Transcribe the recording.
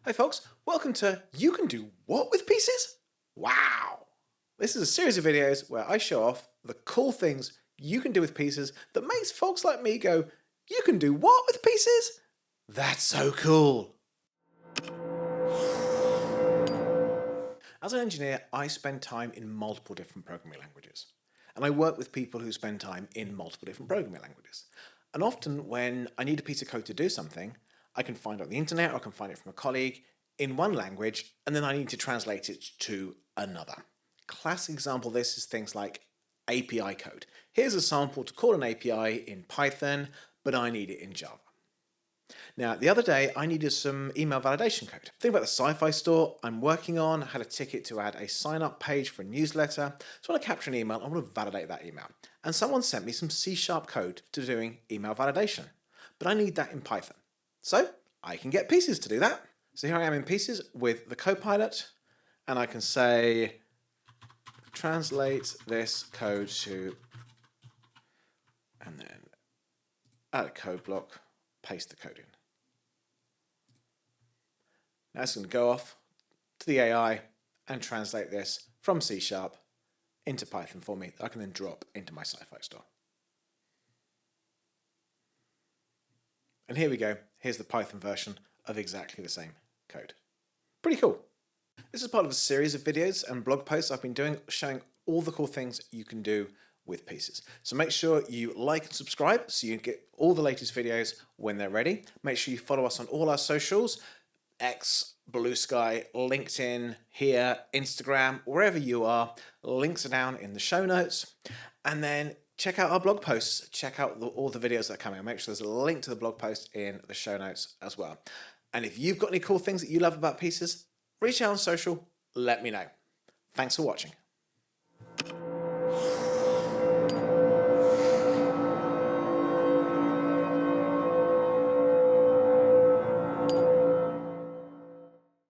Hi folks, welcome to You Can Do What with Pieces? Wow! This is a series of videos where I show off the cool things you can do with pieces that makes folks like me go, you can do what with pieces? That's so cool! As an engineer, I spend time in multiple different programming languages. And I work with people who spend time in multiple different programming languages. And often when I need a piece of code to do something, I can find it on the internet or I can find it from a colleague in one language, and then I need to translate it to another. Classic example of this is things like API code. Here's a sample to call an API in Python, but I need it in Java. Now, the other day, I needed some email validation code. Think about the sci-fi store I'm working on. I had a ticket to add a sign-up page for a newsletter. So when I capture an email, I want to validate that email. And someone sent me some C# code to doing email validation. But I need that in Python. So I can get Pieces to do that. So here I am in Pieces with the Copilot. And I can say, translate this code to, and then add a code block, paste the code in. Now it's going to go off to the AI and translate this from C# into Python for me that I can then drop into my sci-fi store. And here we go. Here's the Python version of exactly the same code. Pretty cool. This is part of a series of videos and blog posts I've been doing showing all the cool things you can do with Pieces. So make sure you like and subscribe so you get all the latest videos when they're ready. Make sure you follow us on all our socials. X, Blue Sky, LinkedIn, here, Instagram, wherever you are. Links are down in the show notes. And then check out our blog posts. Check out all the videos that are coming. I'll make sure there's a link to the blog post in the show notes as well. And if you've got any cool things that you love about Pieces, reach out on social, let me know. Thanks for watching.